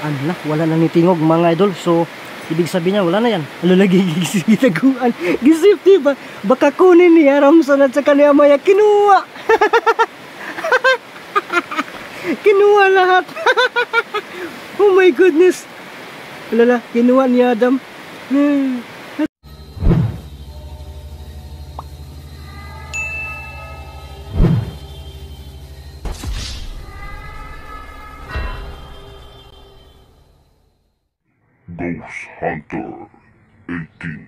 Ala, wala na ni tingog mga idol. So ibig sabihin niya wala na yan. Alalagi gitaguan. Gisipti ba? Baka kunin ni Ramson at saka ni Amaya. Kinuha. Kinuha lahat. Oh my goodness. Alala, kinuha ni Adam. Ghost Hunter 18.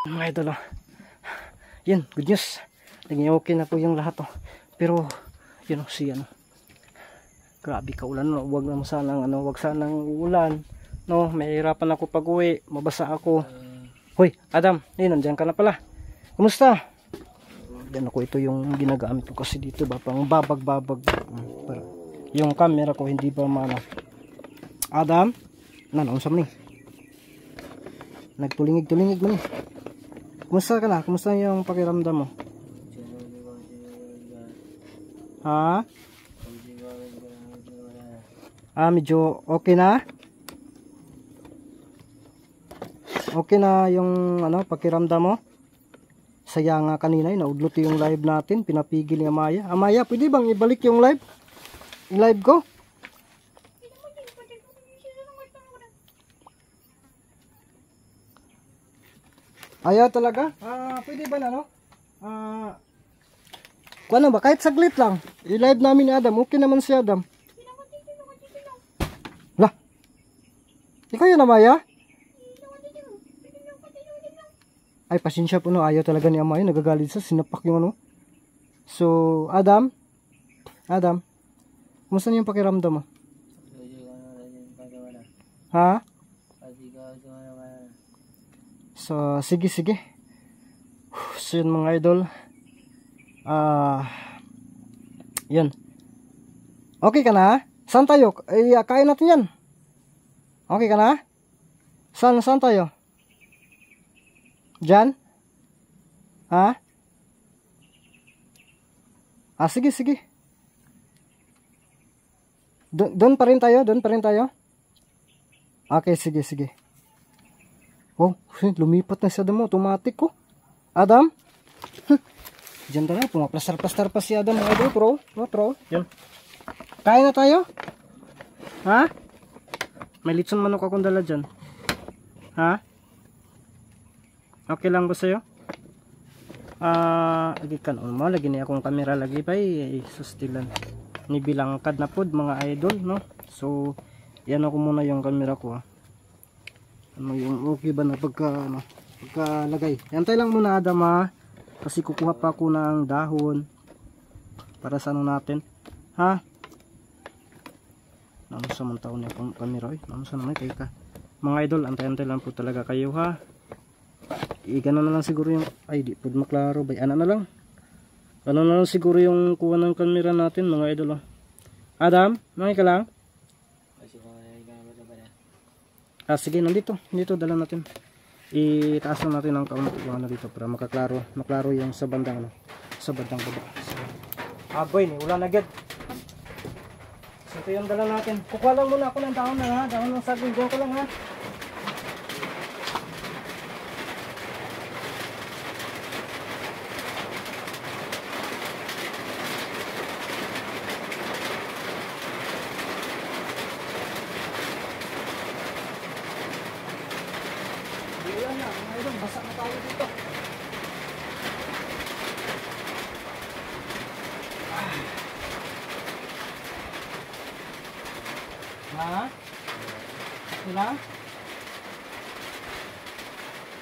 Mga idol, yan, good news. Naging okay na po yung lahat. Pero, yun si grabe ka ulan. Huwag na sanang, huwag sanang ulan. No, mahirapan ako pag uwi. Mabasa ako. Hoy, Adam, nandiyan ka na pala. Kumusta? Yan ako, ito yung ginagamit ko kasi dito ba, pang babag-babag. Yung camera ko hindi ba mana. Adam, naunsa mo ni? Nagtulingig-tulingig mo ni. Kumusta ka na? Kumusta yung pakiramdam mo? Ha? Medyo okay na? Okay na yung pakiramdam mo? Saya nga kanina, naudlot yung live natin, pinapigil ni Amaya. Amaya, pwede bang ibalik yung live? Live ko? Ayaw talaga? Pwede ba na kuha ba? Kahit saglit lang. I-live namin ni Adam. Okay naman si Adam. Lah. Ikaw yun, Amaya? Ay, pasensya po ayaw talaga ni Amaya. Nagagalit sa sinapak yung So, Adam? Kumusta yung pakiramdam mo? Ha? So, sige. So, yun mga idol. Yun. Okay ka na? Saan tayo? Kain natin yan. Okay ka na? Saan tayo? Diyan? Ha? Sige. Doon pa rin tayo? Okay, sige. Oh, lumipat na si Adam mo. Automatic ko. Adam? Diyan tayo. Pumaplastar-plastar pa si Adam. Pro. Yan. Kain na tayo? Ha? May litson manok akong dala dyan. Ha? Okay lang ba sa'yo? Lagi ka noon mo. Lagi niya akong kamera lagi pa. Sustilan. Nibilangkad na pod mga idol, no? So, yan ako muna yung camera ko, yung okay ba na pagkalagay. Yantay lang muna Adam, kasi kukuha pa ako ng dahon para sa natin, ha? Namusa man taon yung camera, namusa naman kayo ka. Mga idol, antay-antay lang po talaga kayo, ha? Gano'n na lang siguro yung, di pod maklaro, ano na lang siguro yung kuha ng camera natin mga idol. Adam, may ka lang? Sige, nandito dala natin. Itaas lang natin ang kaunti yung dito para maklaro yung sa bandang baba. Boy, ni ulan agad. So ito yung dala natin. Kukuha lang muna ako ng dahon ng saging. Diyan ko lang, ha. Basa na tayo dito.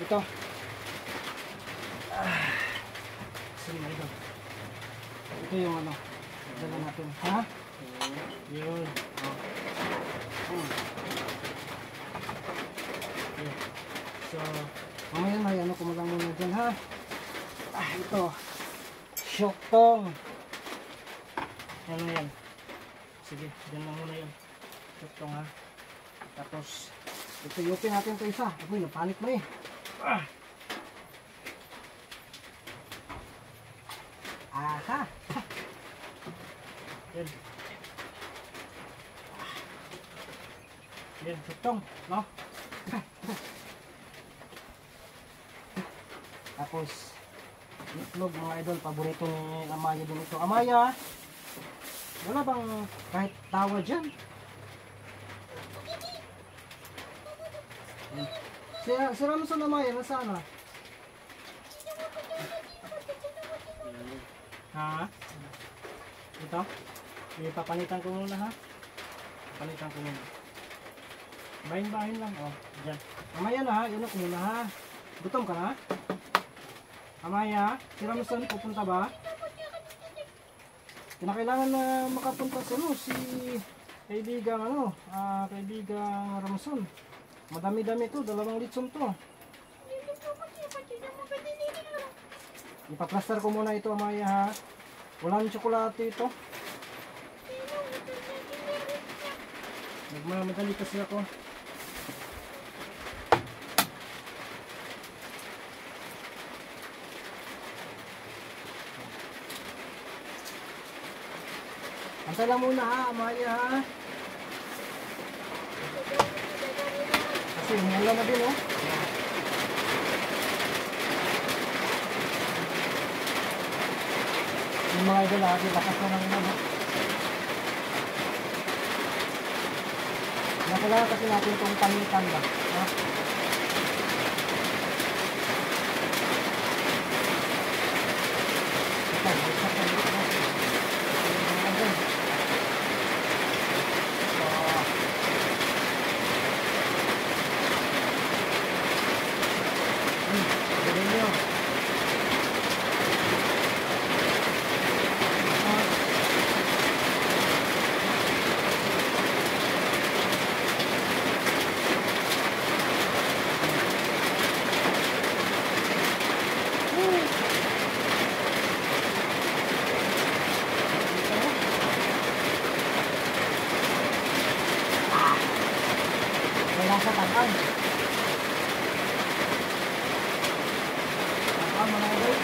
Ito. Ito yung dala natin. Ha? Yun. So, mamaya may kumalang muna dyan, ha? Ito. Syoktong. Yan. Sige, dyan lang muna yun. Syoktong, ha? Tapos, ito yukin natin ito isa. Apoy, napanik mo eh. Aha! Yan. Yan, tutong, no? Tapos, itlog mga idol, paborito ni Amaya din ito. Amaya, wala bang kahit tawa dyan? Si Ramson Amaya, nasaan na? Ha? Ito? Ipapalitan ko muna ha? Palitan ko muna. Bahin-bahin lang, oh. Diyan. Amaya na ha, yun ako muna ha. Gutom ka na? Amaya, si Ramson pupunta ba? Kinakailangan na makapunta sa si kaibigang kaibigang Ramson. Madami-dami to, 2 litson to. Ipaplaster ko muna ito, Amaya ha. Walang tsokolate ito. Nagmamadali kasi ako. Antay lang muna ha, Amaya ha. Kasi umulan na din oh. Yung mga idol lagi lakas na ng ulan. Kailangan kasi natin itong panitan ba. Ha? Wala sa tangan. Tangan mga idol.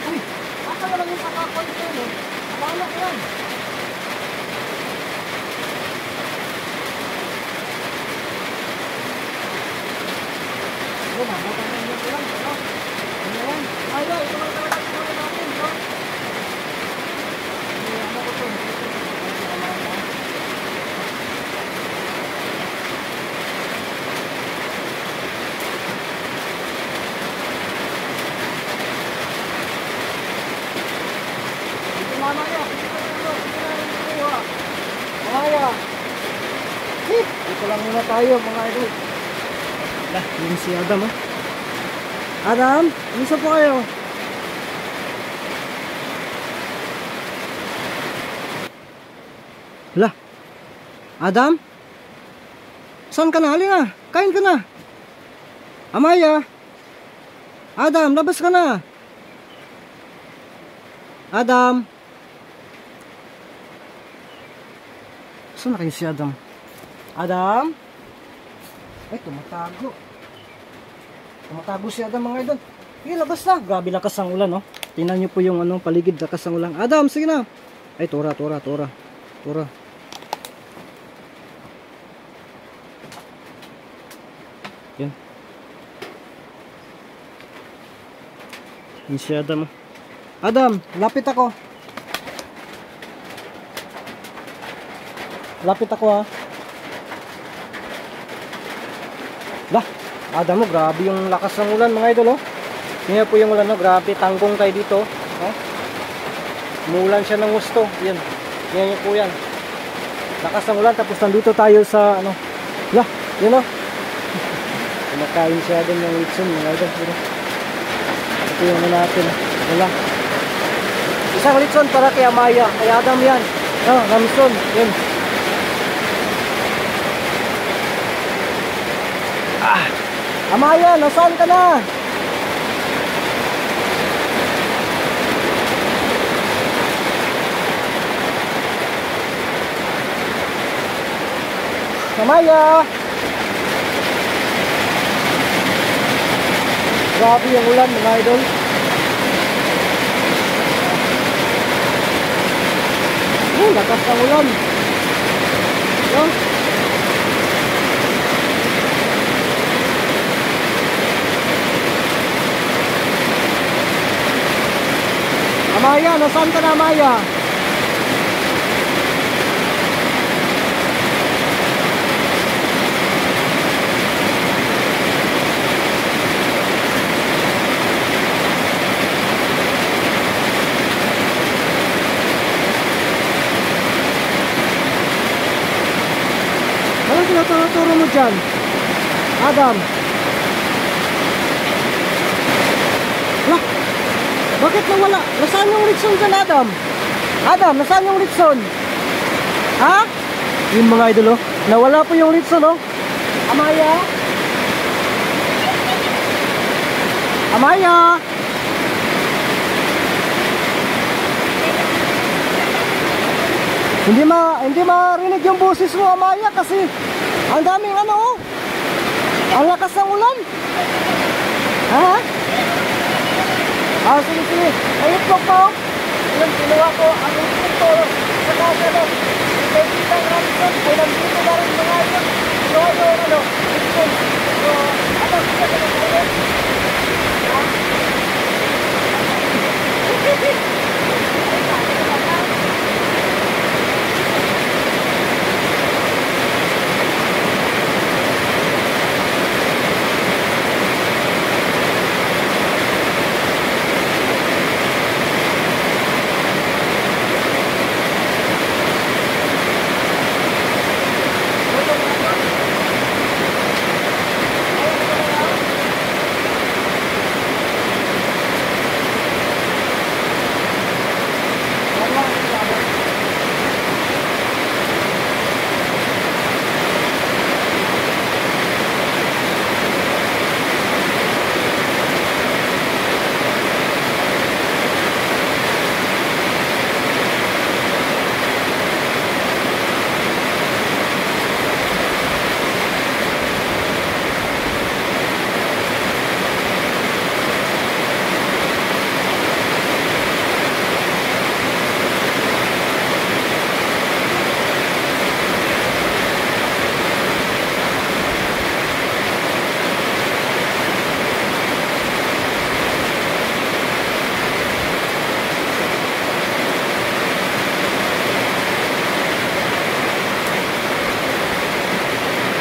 Uy! Asa na lang yung kakakon ito eh. Wala ko yan. Yun, abutan na yun ko lang. Ano yan? Ay, ito lang talaga ito natin. Amaya. Dito lang muna tayo mga idol. Lah, yun si Adam ha. Adam, isa po kayo. Lah. Adam? Saan ka na? Halika. Kain ka na. Amaya. Adam, labas ka na. Adam. Saan na kayo si Adam? Adam? Ay, tumatago. Tumatago si Adam mga idol. Sige, labas na. Grabe lakas ang ulan, no? Tingnan nyo po yung paligid, lakas ang ulan. Adam, sige na. Ay, tora. Yan. Yan si Adam. Adam, lapit ako. Lapit ako ha. Lah, Adam mo, grabe yung lakas ng ulan mga idol oh. Tingnan po yung ulan no, grabe, tanggong tayo dito. Oh. Umuulan siya ng gusto. Yan. Tingnan niyo po yan. Lakas ng ulan tapos nandito tayo sa Lah, yun oh. Kumakain siya din ng litson mga idol. Ito yung natin. Wala. Isang litson para kay Amaya. Kay Adam yan. Oh, Ramson. Yun. Amaya, nasaan ka na? Amaya! Grabe yung ulan mga idol. Lakas ng ulan. No? Amaya, nasaan ka na, Amaya? Anong tinuturo mo dyan? Adam? Lah, bakit nawala? Nasaan yung Ritson dyan, Adam? Adam, nasaan yung Ritson? Ha? Yung mga idol, oh. Nawala po yung Ritson, oh. Amaya? Amaya? Hindi marinig yung boses mo, Amaya, kasi ang daming ano, oh. Ang lakas ng ulan. Ha? Sige, sige. Ayun po po. Ayun, kinuha ko ang ito sa kasalo. Kaibigan Ramson, ay nandito na rin mga ito. Kinuha ko ano, ito. So, ano, sige ka na kayo? Ha?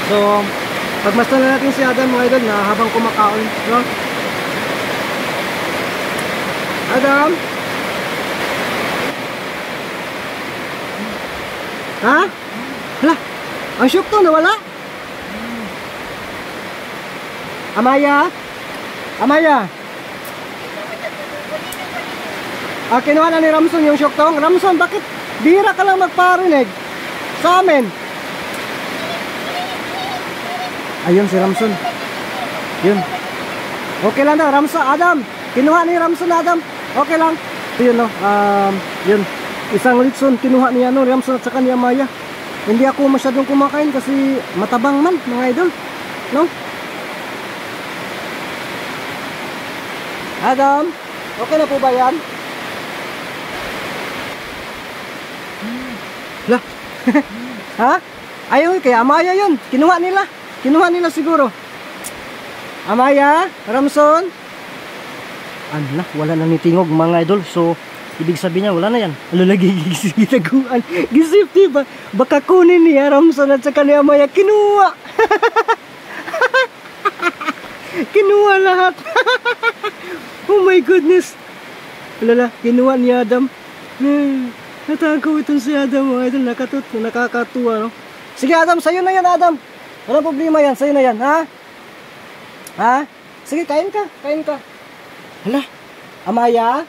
So, pagmasdan na natin si Adam, mga idol, na habang kumakaon, no? Adam? Ha? Hala, ang shook to, nawala? Amaya? Amaya? Kinuha na ni Ramson yung shook to. Ramson, bakit bihira ka lang magparinig sa amin? Ayun si Ramson. Yun. Okay lang daw, Ramson, Adam. Kinuha ni Ramson, Adam. Okay lang. Yun, no. Yun. Isang litson kinuha ni Ramson at saka ni Amaya. Hindi ako masyadong kumakain kasi matabang man, mga idol. No? Adam, okay na po ba yan? Lah. Ha? Ayun, kay Amaya yun. Kinuha nila. Kinuha nila siguro. Amaya, Ramson. Ano, wala na ni tingog, mga idol. So, ibig sabihin niya, wala na yan. Alalagi, gisitaguan. Gisipti ba? Baka kunin niya Ramson at saka ni Amaya. Kinuha. Kinuha lahat. Oh my goodness. Alala, kinuha ni Adam. Natagaw itong si Adam, mga idol. Nakakatuwa, no? Sige, Adam, sa'yo na yan, Adam. Walang problema yan, sa'yo na yan, ha? Ha? Sige, kain ka, kain ka. Hala, Amaya?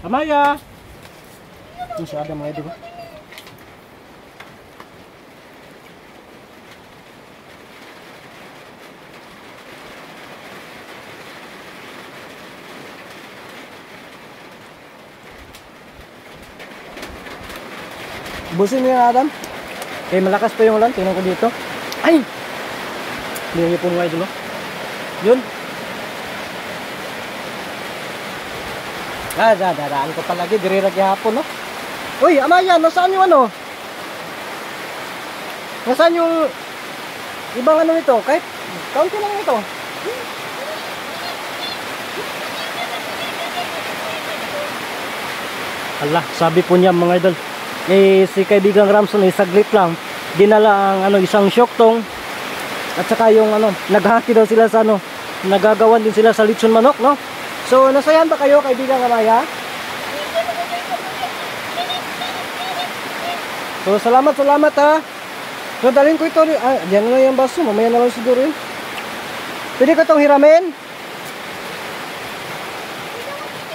Amaya! Ito si Adam, mga idol. Busin mo yan, Adam. Eh, malakas pa yung ulan. Tingnan ko dito. Ay! Tingnan niyo po mga idol. Yun. Dadaan ko palagi. Dirira hapon, no? Uy, Amaya, nasaan yung ano? Nasaan yung ibang ano nito? Kahit kaunti lang ito. Hala, sabi po niya mga idol, eh si kaibigang Ramson saglit lang dinala ang ano isang syoktong at saka yung ano naghati daw sila sa ano nagagawan din sila sa lechon manok, no? So nasayan ba kayo kaibigang Amaya? So salamat ha. So dalhin ko ito, diyan na yung baso, mamaya na lang siguro yun. Pwede ko itong hiramin?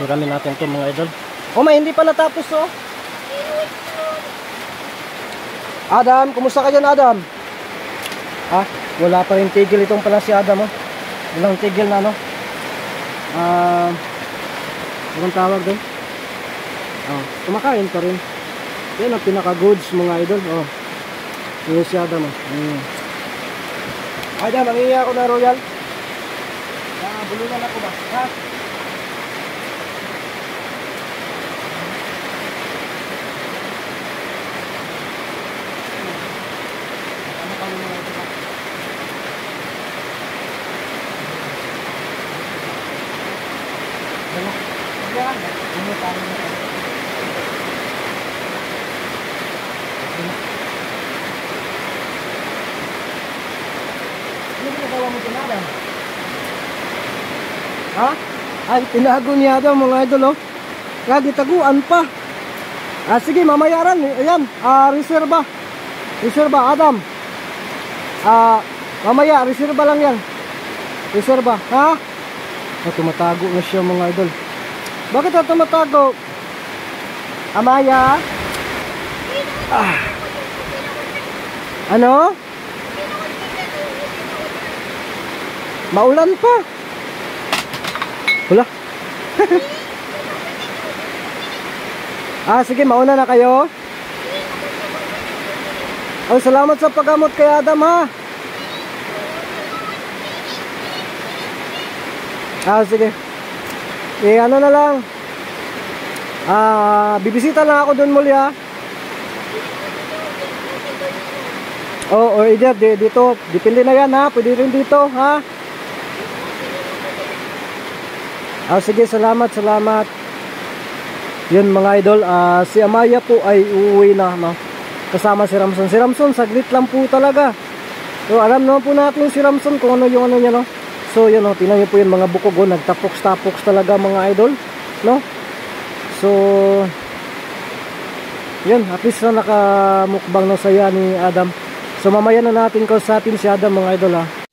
Hiramin natin ito mga idol. Oh, may hindi pa natapos, oh. Adam, kumusta ka dyan, Adam? Ha? Wala pa rin tigil itong pala si Adam, oh. Walang tigil na, no? Anong tawag doon? Oh, kumakain pa rin. Yan ang pinaka-goods, mga idol, oh. Yan si Adam, oh. Adam, mangiya ako na, Royal. Bulunan ako ba? Ha? Ha? Ay, tinago niya daw mga idol, oh. Lagi taguan pa. Sige, mamayaran. Ayan, reserva. Reserva, Adam. Mamaya, reserva lang yan. Reserva, ha? Tumatago na siya mga idol. Bakit na tumatago? Amaya? Ano? Maulan pa. Wala. Sige, mauna na kayo. Oh, salamat sa paggamot kay Adam, ha. Sige. Ano na lang. Bibisita na ako doon muli, ha. Dito. Depende na yan, ha. Pwede rin dito, ha. Sige, salamat. Yun mga idol, si Amaya po ay uuwi na, no? Kasama si Ramson. Si Ramson, saglit lang po talaga. So, alam naman po natin si Ramson kung ano yung ano niya, no? So, yun, no? Tingnan niyo po yung mga bukog, oh. Nagtapoks-tapoks talaga mga idol, no? So, yun, at least na nakamukbang na saya ni Adam. So, mamaya na natin kausapin si Adam mga idol, ha.